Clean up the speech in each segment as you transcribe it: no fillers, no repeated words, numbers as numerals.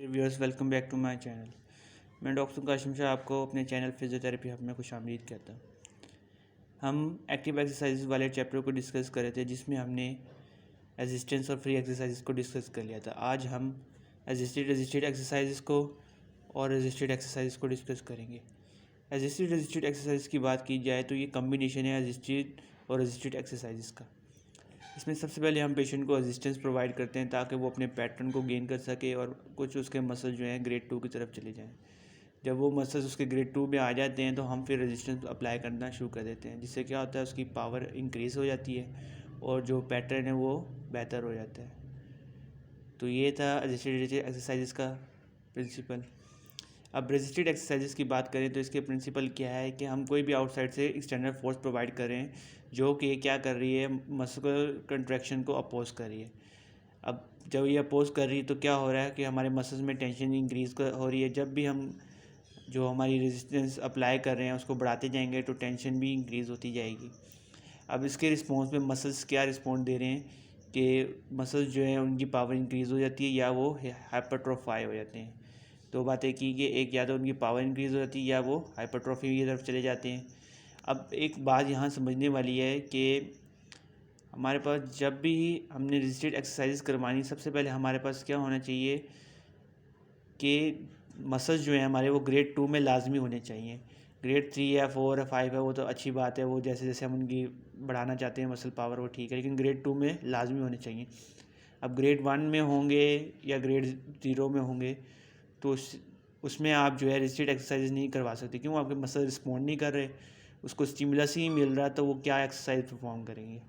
Viewers, welcome back to my channel. मैं doctor Qasim Shah आपको अपने चैनल फिजियोथेरेपी हब में खुशामदीद कहता हूँ। हम एक्टिव एक्सरसाइज वाले चैप्टर को डिस्कस कर रहे थे, जिसमें हमने रेजिस्टेंस और फ्री एक्सरसाइज को डिस्कस कर लिया था। आज हम रेजिस्टेड एक्सरसाइज को और रेजिस्टेड एक्सरसाइज को डिस्कस करेंगे। रेजिस्टेड एक्सरसाइज की बात की जाए तो ये कम्बिनेशन है रेजिस्टेड और रेजिस्टेड एक्सरसाइज का। इसमें सबसे पहले हम पेशेंट को रेजिस्टेंस प्रोवाइड करते हैं ताकि वो अपने पैटर्न को गेन कर सके और कुछ उसके मसल जो हैं ग्रेड 2 की तरफ चले जाएं। जब वो मसल्स उसके ग्रेड 2 में आ जाते हैं तो हम फिर रेजिस्टेंस अप्लाई करना शुरू कर देते हैं, जिससे क्या होता है, उसकी पावर इंक्रीज़ हो जाती है और जो पैटर्न है वो बेहतर हो जाता है। तो ये था रेजिस्टेड एक्सरसाइजेस का प्रिंसिपल। अब रेजिस्टेड एक्सरसाइजेस की बात करें तो इसके प्रिंसिपल क्या है कि हम कोई भी आउटसाइड से एक्सटर्नल फोर्स प्रोवाइड करें जो कि क्या कर रही है, मस्कुलर कंट्रैक्शन को अपोज कर रही है। अब जब ये अपोज कर रही है तो क्या हो रहा है कि हमारे मसल्स में टेंशन इंक्रीज़ हो रही है। जब भी हम जो हमारी रेजिस्टेंस अप्लाई कर रहे हैं उसको बढ़ाते जाएंगे तो टेंशन भी इंक्रीज़ होती जाएगी। अब इसके रिस्पॉन्स में मसल्स क्या रिस्पॉन्ड दे रहे हैं कि मसल्स जो हैं उनकी पावर इंक्रीज़ हो जाती है या वो हाइपरट्रोफाई हो जाते हैं। दो बातें की कि एक या तो उनकी पावर इंक्रीज़ हो जाती है या वो हाइपरट्रोफी की तरफ चले जाते हैं। अब एक बात यहाँ समझने वाली है कि हमारे पास जब भी हमने रेजिस्टेड एक्सरसाइज करवानी, सबसे पहले हमारे पास क्या होना चाहिए कि मसल्स जो हैं हमारे वो ग्रेड 2 में लाजमी होने चाहिए। ग्रेड 3 या 4 या 5 है वो तो अच्छी बात है, वो जैसे जैसे हम उनकी बढ़ाना चाहते हैं मसल पावर वो ठीक है, लेकिन ग्रेड 2 में लाजमी होने चाहिए। अब ग्रेड 1 में होंगे या ग्रेड 0 में होंगे तो उसमें आप जो है रेजिस्टेड एक्सरसाइज नहीं करवा सकते। क्यों? आपके मसल रिस्पॉन्ड नहीं कर रहे, उसको स्टिमुलस ही मिल रहा, तो वो क्या एक्सरसाइज परफॉर्म करेंगे।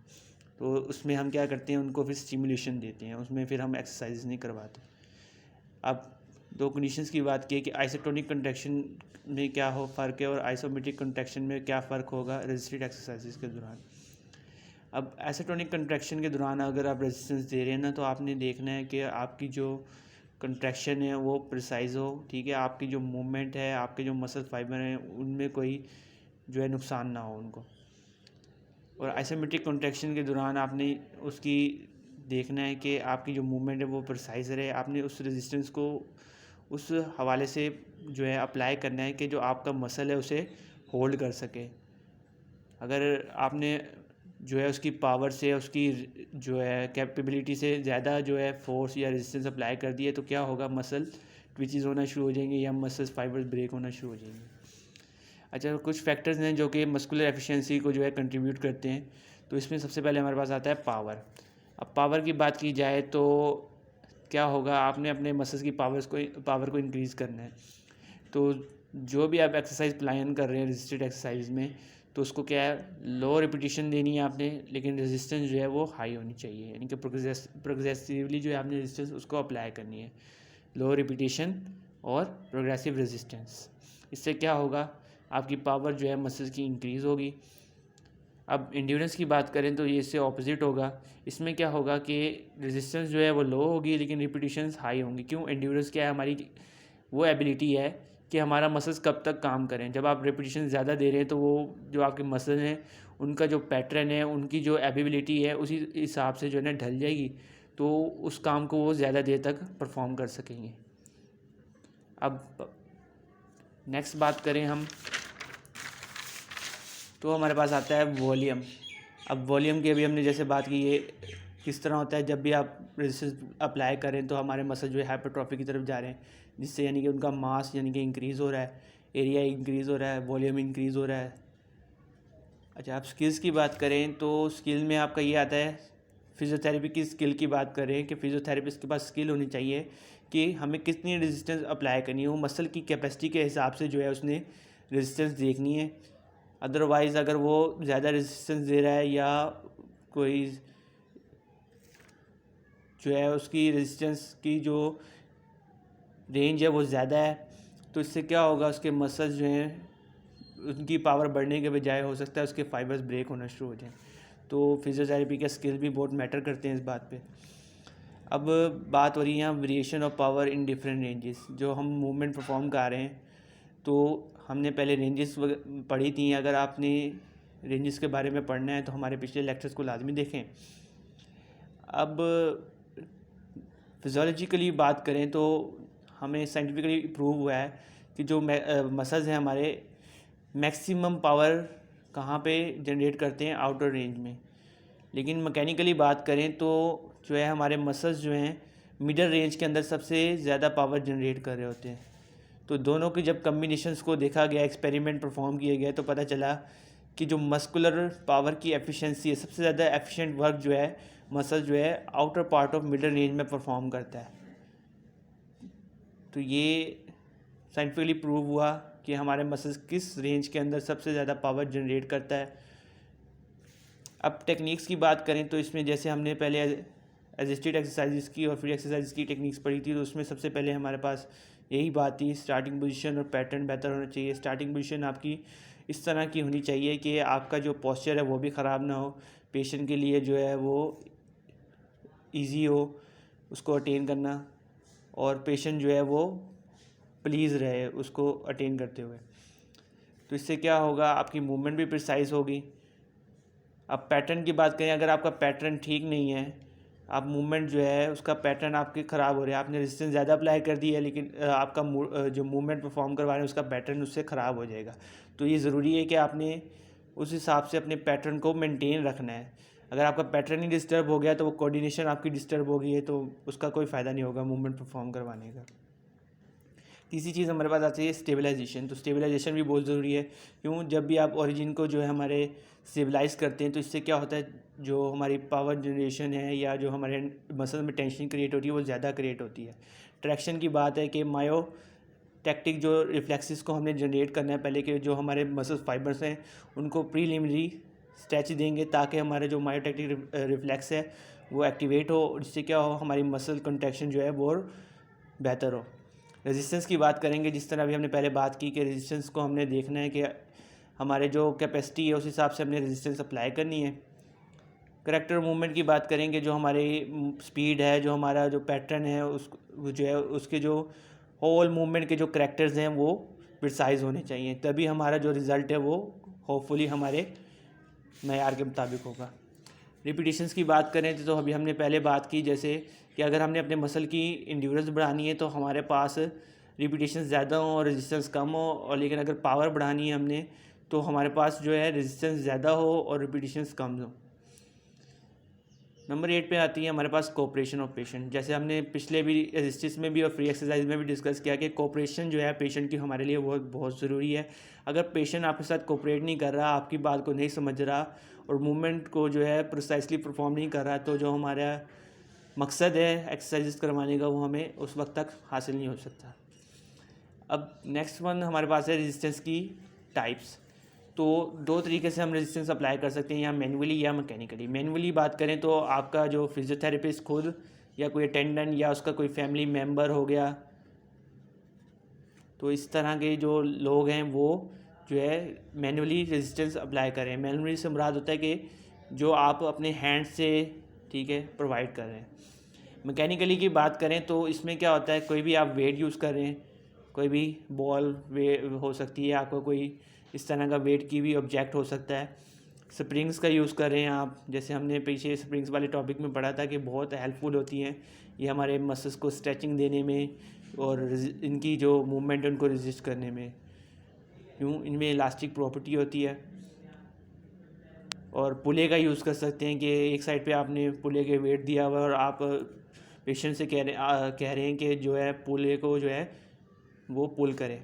तो उसमें हम क्या करते हैं, उनको फिर स्टिमुलेशन देते हैं, उसमें फिर हम एक्सरसाइज नहीं करवाते। अब दो कंडीशंस की बात की कि आइसोटोनिक कंट्रैक्शन में क्या हो फ़र्क है और आइसोमेट्रिक कंट्रैक्शन में क्या फ़र्क होगा रेजिस्टेड एक्सरसाइज के दौरान। अब आइसोटोनिक कंट्रैक्शन के दौरान अगर आप रेजिस्टेंस दे रहे हैं ना, तो आपने देखना है कि आपकी जो कंट्रैक्शन है वो प्रिसाइज़ हो, ठीक है। आपकी जो मूवमेंट है, आपके जो मसल फाइबर हैं, उनमें कोई जो है नुकसान ना हो उनको। और आइसोमेट्रिक कंट्रैक्शन के दौरान आपने उसकी देखना है कि आपकी जो मूवमेंट है वो प्रिसाइज़ रहे। आपने उस रेजिस्टेंस को उस हवाले से जो है अप्लाई करना है कि जो आपका मसल है उसे होल्ड कर सके। अगर आपने जो है उसकी पावर से, उसकी जो है कैपेबिलिटी से ज़्यादा जो है फोर्स या रेजिस्टेंस अप्लाई कर दिए तो क्या होगा, मसल ट्विचेस होना शुरू हो जाएंगे या मसल्स फाइबर्स ब्रेक होना शुरू हो जाएंगे। अच्छा, कुछ फैक्टर्स हैं जो कि मस्कुलर एफिशिएंसी को जो है कंट्रीब्यूट करते हैं। तो इसमें सबसे पहले हमारे पास आता है पावर। अब पावर की बात की जाए तो क्या होगा, आपने अपने मसल्स की पावर को इंक्रीज़ करना है। तो जो भी आप एक्सरसाइज प्लान कर रहे हैं रेजिस्टेड एक्सरसाइज में, तो उसको क्या है, लो रिपीटिशन देनी है आपने, लेकिन रेजिस्टेंस जो है वो हाई होनी चाहिए, यानी कि प्रोग्रेसिवली जो है आपने रेजिस्टेंस उसको अप्लाई करनी है। लो रिपीटिशन और प्रोग्रेसिव रेजिस्टेंस, इससे क्या होगा, आपकी पावर जो है मसल्स की इंक्रीज़ होगी। अब एंड्योरेंस की बात करें तो ये इससे ऑपोजिट होगा। इसमें क्या होगा कि रेजिस्टेंस जो है वो लो होगी लेकिन रिपीटिशंस हाई होंगी। क्यों? एंड्योरेंस क्या है, हमारी वो एबिलिटी है कि हमारा मसल्स कब तक काम करें। जब आप रेपिटेशन ज़्यादा दे रहे हैं तो वो जो आपके मसल हैं उनका जो पैटर्न है, उनकी जो एबिलिटी है उसी हिसाब से जो है ना ढल जाएगी, तो उस काम को वो ज़्यादा देर तक परफॉर्म कर सकेंगे। अब नेक्स्ट बात करें हम, तो हमारे पास आता है वॉल्यूम। अब वॉल्यूम की अभी हमने जैसे बात की, ये किस तरह होता है, जब भी आप रेजिस्टेंस अप्लाई करें तो हमारे मसल जो है हाइपरट्रॉफी की तरफ जा रहे हैं, जिससे यानी कि उनका मास यानी कि इंक्रीज़ हो रहा है, एरिया इंक्रीज़ हो रहा है, वॉल्यूम इंक्रीज़ हो रहा है। अच्छा, आप स्किल्स की बात करें तो स्किल में आपका ये आता है, फिजियोथेरेपी की स्किल की बात करें कि फिजियोथेरेपिस्ट के पास स्किल होनी चाहिए कि हमें कितनी रेजिस्टेंस अप्लाई करनी है। वो मसल की कैपेसिटी के हिसाब से जो है उसने रेजिस्टेंस देखनी है। अदरवाइज़ अगर वो ज़्यादा रेजिस्टेंस दे रहा है या कोई जो है उसकी रेजिस्टेंस की जो रेंज है वो ज़्यादा है, तो इससे क्या होगा, उसके मसल्स जो हैं उनकी पावर बढ़ने के बजाय हो सकता है उसके फाइबर्स ब्रेक होना शुरू हो जाएं। तो फिजियोथेरेपी के स्किल भी बहुत मैटर करते हैं इस बात पे। अब बात हो रही है यहाँ variation of power in different ranges. जो हम मूवमेंट परफॉर्म कर रहे हैं तो हमने पहले रेंजेस पढ़ी थी। अगर आपने रेंजेस के बारे में पढ़ना है तो हमारे पिछले लेक्चर्स को लाजमी देखें। अब फिजियोलॉजिकली बात करें तो हमें साइंटिफिकली प्रूव हुआ है कि जो मसल्स हैं हमारे मैक्सिमम पावर कहाँ पे जनरेट करते हैं, आउटर रेंज में। लेकिन मैकेनिकली बात करें तो जो है हमारे मसल्स जो हैं मिडल रेंज के अंदर सबसे ज़्यादा पावर जनरेट कर रहे होते हैं। तो दोनों के जब कम्बिनेशंस को देखा गया, एक्सपेरिमेंट परफॉर्म किए गए, तो पता चला कि जो मस्कुलर पावर की एफिशिएंसी है, सबसे ज़्यादा एफिशिएंट वर्क जो है मसल जो है outer part of middle range में परफॉर्म करता है। तो ये साइंटिफिकली प्रूव हुआ कि हमारे मसल्स किस रेंज के अंदर सबसे ज़्यादा पावर जनरेट करता है। अब टेक्निक्स की बात करें तो इसमें जैसे हमने पहले एसिस्टेड एक्सरसाइजेस की और फ्री एक्सरसाइजेस की टेक्निक्स पढ़ी थी, तो उसमें सबसे पहले हमारे पास यही बात थी, स्टार्टिंग पोजीशन और पैटर्न बेहतर होना चाहिए। स्टार्टिंग पोजीशन आपकी इस तरह की होनी चाहिए कि आपका जो पोस्चर है वो भी ख़राब ना हो, पेशेंट के लिए जो है वो इजी हो उसको अटेन करना, और पेशेंट जो है वो प्लीज़ रहे उसको अटेन करते हुए। तो इससे क्या होगा, आपकी मूवमेंट भी प्रिसाइज होगी। अब पैटर्न की बात करें, अगर आपका पैटर्न ठीक नहीं है, आप मूवमेंट जो है उसका पैटर्न आपके ख़राब हो रहा है, आपने रेजिस्टेंस ज़्यादा अप्लाई कर दी है लेकिन आपका जो मूवमेंट परफॉर्म करवा रहे हैं उसका पैटर्न उससे ख़राब हो जाएगा। तो ये ज़रूरी है कि आपने उस हिसाब से अपने पैटर्न को मेंटेन रखना है। अगर आपका पैटर्न ही डिस्टर्ब हो गया तो वो कोऑर्डिनेशन आपकी डिस्टर्ब हो गई है, तो उसका कोई फ़ायदा नहीं होगा मूवमेंट परफॉर्म करवाने का। तीसरी चीज़ हमारे पास आती है स्टेबलाइजेशन। तो स्टेबलाइजेशन भी बहुत ज़रूरी है। क्यों, जब भी आप ओरिजिन को जो है हमारे स्टेबलाइज करते हैं तो इससे क्या होता है, जो हमारी पावर जनरेशन है या जो हमारे मसल में टेंशन क्रिएट होती है वो ज़्यादा क्रिएट होती है। ट्रैक्शन की बात है कि मायो टैक्टिक जो रिफ्लेक्सेस को हमने जनरेट करना है, पहले के जो हमारे मसल फाइबर्स हैं उनको प्रीलिमिनरी स्ट्रेच देंगे ताकि हमारे जो मायोटैक्टिक रिफ्लेक्स है वो एक्टिवेट हो, और इससे क्या हो, हमारी मसल कंट्रैक्शन जो है वो बेहतर हो। रेजिस्टेंस की बात करेंगे, जिस तरह अभी हमने पहले बात की कि रेजिस्टेंस को हमने देखना है कि हमारे जो कैपेसिटी है उस हिसाब से हमने रेजिस्टेंस अप्लाई करनी है। करेक्टर मूवमेंट की बात करेंगे, जो हमारी स्पीड है, जो हमारा जो पैटर्न है उस जो है उसके जो होल मूवमेंट के जो करेक्टर्स हैं वो प्रिसाइज होने चाहिए, तभी हमारा जो रिज़ल्ट है वो होपफुली हमारे मयार के मुताबिक होगा। रिपीटिशंस की बात करें तो अभी हमने पहले बात की जैसे कि अगर हमने अपने मसल की इंड्योरेंस बढ़ानी है तो हमारे पास रिपीटिशंस ज़्यादा हो और रेजिस्टेंस कम हो, और लेकिन अगर पावर बढ़ानी है हमने तो हमारे पास जो है रेजिस्टेंस ज़्यादा हो और रिपीटिशंस कम हो। नंबर 8 पे आती है हमारे पास कोऑपरेशन ऑफ पेशेंट। जैसे हमने पिछले भी एक्सरसाइज में भी और फ्री एक्सरसाइज में भी डिस्कस किया कि कोऑपरेशन जो है पेशेंट की हमारे लिए बहुत बहुत ज़रूरी है। अगर पेशेंट आपके साथ कोऑपरेट नहीं कर रहा, आपकी बात को नहीं समझ रहा और मूवमेंट को जो है प्रिसाइसली परफॉर्म नहीं कर रहा, तो जो हमारा मकसद है एक्सरसाइज करवाने का वो हमें उस वक्त तक हासिल नहीं हो सकता। अब नेक्स्ट वन हमारे पास है रेजिस्टेंस की टाइप्स। तो दो तरीके से हम रेजिस्टेंस अप्लाई कर सकते हैं, या मैनुअली या मैकेनिकली। मैनुअली बात करें तो आपका जो फिजियोथेरेपिस्ट खुद या कोई अटेंडेंट या उसका कोई फैमिली मेम्बर हो गया, तो इस तरह के जो लोग हैं वो जो है मैनुअली रेजिस्टेंस अप्लाई करें। मैनुअली से मुराद होता है कि जो आप अपने हैंड से, ठीक है, प्रोवाइड कर रहे हैं। मैकेनिकली की बात करें तो इसमें क्या होता है, कोई भी आप वेट यूज़ कर रहे हैं, कोई भी बॉल वे हो सकती है, आपको कोई इस तरह का वेट की भी ऑब्जेक्ट हो सकता है। स्प्रिंग्स का यूज़ कर रहे हैं आप, जैसे हमने पीछे स्प्रिंग्स वाले टॉपिक में पढ़ा था कि बहुत हेल्पफुल होती हैं ये हमारे मसल्स को स्ट्रेचिंग देने में और इनकी जो मूवमेंट है उनको रेजिस्ट करने में। यूँ इनमें इलास्टिक प्रॉपर्टी होती है। और पुले का यूज़ कर सकते हैं कि एक साइड पे आपने पुले के वेट दिया हुआ और आप पेशेंट से कह रहे हैं कि जो है पुले को जो है वो पुल करे,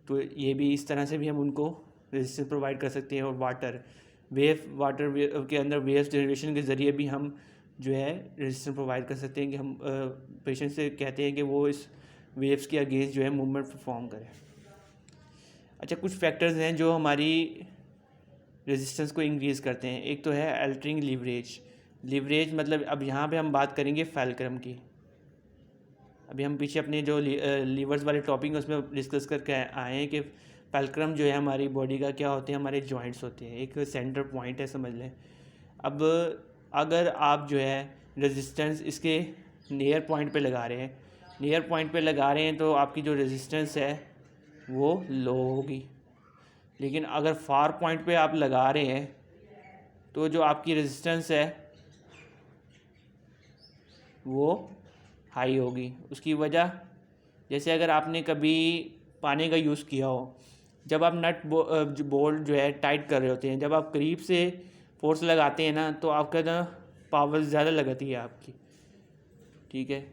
तो ये भी इस तरह से भी हम उनको रेजिस्टेंस प्रोवाइड कर सकते हैं। और वाटर वेव के अंदर वेव्स जनरेशन के ज़रिए भी हम जो है रेजिस्टेंस प्रोवाइड कर सकते हैं कि हम पेशेंट से कहते हैं कि वो इस वेव्स के अगेंस्ट जो है मूवमेंट परफॉर्म करें। अच्छा, कुछ फैक्टर्स हैं जो हमारी रेजिस्टेंस को इंक्रीज़ करते हैं। एक तो है अल्टरिंग लीवरेज मतलब अब यहाँ पे हम बात करेंगे फैल्क्रम की। अभी हम पीछे अपने जो लीवर्स वाले टॉपिक है उसमें डिस्कस करके आए हैं कि फैल्क्रम जो है हमारी बॉडी का क्या होते हैं, हमारे जॉइंट्स होते हैं, एक सेंटर पॉइंट है समझ लें। अब अगर आप जो है रेजिस्टेंस इसके नियर पॉइंट पे लगा रहे हैं तो आपकी जो रेजिस्टेंस है वो लो होगी। लेकिन अगर फार पॉइंट पे आप लगा रहे हैं तो जो आपकी रेजिस्टेंस है वो हाई होगी। उसकी वजह जैसे अगर आपने कभी पानी का यूज़ किया हो, जब आप नट बोल्ट जो है टाइट कर रहे होते हैं, जब आप करीब से फोर्स लगाते हैं ना तो आपका ना पावर ज़्यादा लगती है आपकी, ठीक है।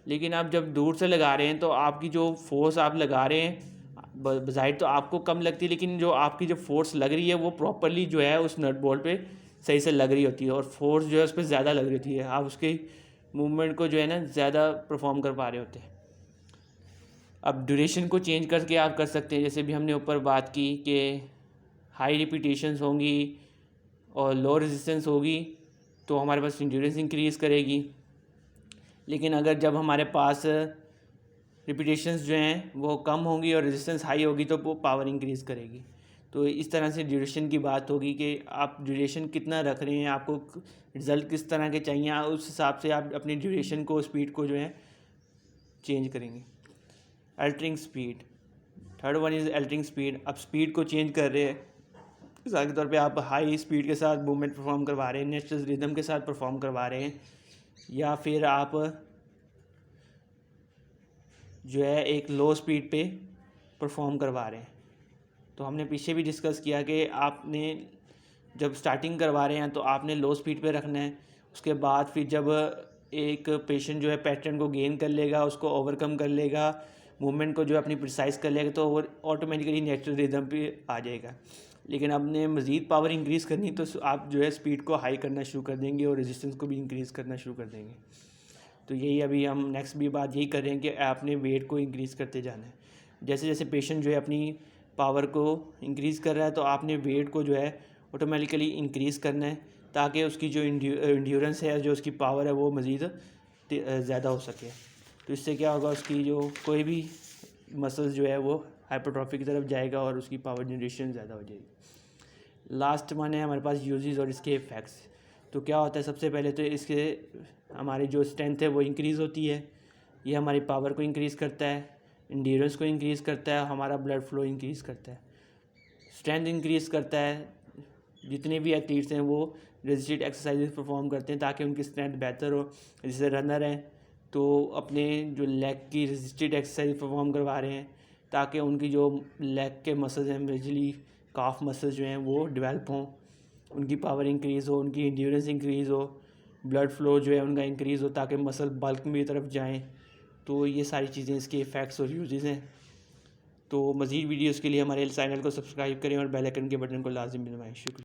लेकिन आप जब दूर से लगा रहे हैं तो आपकी जो फोर्स आप लगा रहे हैं बज़ाहिर तो आपको कम लगती है, लेकिन जो आपकी जो फोर्स लग रही है वो प्रॉपरली जो है उस नट बोल्ट पे सही से लग रही होती है, और फोर्स जो है उस पर ज़्यादा लग रही होती है, आप उसके मूवमेंट को जो है ना ज़्यादा परफॉर्म कर पा रहे होते हैं। अब ड्यूरेशन को चेंज करके आप कर सकते हैं, जैसे भी हमने ऊपर बात की कि हाई रिपीटेशंस होंगी और लो रेजिस्टेंस होगी तो हमारे पास इंड्योरेंस इंक्रीज़ करेगी। लेकिन अगर जब हमारे पास रिपीटेशंस जो हैं वो कम होंगी और रेजिस्टेंस हाई होगी तो वो पावर इंक्रीज़ करेगी। तो इस तरह से ड्यूरेशन की बात होगी कि आप ड्यूरेशन कितना रख रहे हैं, आपको रिज़ल्ट किस तरह के चाहिए, उस हिसाब से आप अपनी ड्यूरेशन को, स्पीड को जो है चेंज करेंगे। Altering speed, third one is altering speed. आप स्पीड को चेंज कर रहे हैं, मिसाल के तौर पे आप हाई स्पीड के साथ मूवमेंट परफॉर्म करवा रहे हैं, नेचुरल रिदम के साथ परफॉर्म करवा रहे हैं, या फिर आप जो है एक लो स्पीड पे परफॉर्म करवा रहे हैं। तो हमने पीछे भी डिस्कस किया कि आपने जब स्टार्टिंग करवा रहे हैं तो आपने लो स्पीड पे रखना है। उसके बाद फिर जब एक पेशेंट जो है पैटर्न को गेन कर लेगा, उसको ओवरकम कर लेगा, मूवमेंट को जो अपनी प्रिसाइज कर लेगा, तो वो ऑटोमेटिकली नेचुरल रिदम पे आ जाएगा। लेकिन आपने मज़ीद पावर इंक्रीज़ करनी तो आप जो है स्पीड को हाई करना शुरू कर देंगे और रेजिस्टेंस को भी इंक्रीज़ करना शुरू कर देंगे। तो यही अभी हम नेक्स्ट भी बात यही कर रहे हैं कि आपने वेट को इंक्रीज़ करते जाना है। जैसे जैसे पेशेंट जो है अपनी पावर को इंक्रीज़ कर रहा है तो आपने वेट को जो है ऑटोमेटिकली इंक्रीज़ करना है, ताकि उसकी जो इंड्योरेंस है, जो उसकी पावर है, वो मज़ीद ज़्यादा हो सके। तो इससे क्या होगा, उसकी जो कोई भी मसल्स जो है वो हाइपरट्रॉफी की तरफ जाएगा और उसकी पावर जनरेशन ज़्यादा हो जाएगी। लास्ट वन है हमारे पास यूजेस और इसके इफ़ेक्ट्स। तो क्या होता है, सबसे पहले तो इसके हमारी जो स्ट्रेंथ है वो इंक्रीज़ होती है, ये हमारी पावर को इंक्रीज़ करता है, इंड्योरेंस को इंक्रीज़ करता है, हमारा ब्लड फ्लो इंक्रीज़ करता है, स्ट्रेंथ इंक्रीज़ करता है। जितने भी एथलीट्स हैं वो रेजिस्टेड एक्सरसाइजेज परफॉर्म करते हैं ताकि उनकी स्ट्रेंथ बेहतर हो। जैसे रनर हैं तो अपने जो लेग की रेजिस्टेड एक्सरसाइज परफॉर्म करवा रहे हैं ताकि उनकी जो लेग के मसल्स हैं, मेजरली काफ मसल्स जो हैं वो डेवलप हों, उनकी पावर इंक्रीज़ हो, उनकी इंड्योरेंस इंक्रीज़ हो, ब्लड फ्लो जो है उनका इंक्रीज़ हो ताकि मसल बल्क में तरफ जाएं। तो ये सारी चीज़ें इसके इफ़ेक्ट्स और यूजेस हैं। तो मज़ीद वीडियोज़ के लिए हमारे चैनल को सब्सक्राइब करें और बेल आइकन के बटन को लाजिम दबाएं। शुक्रिया।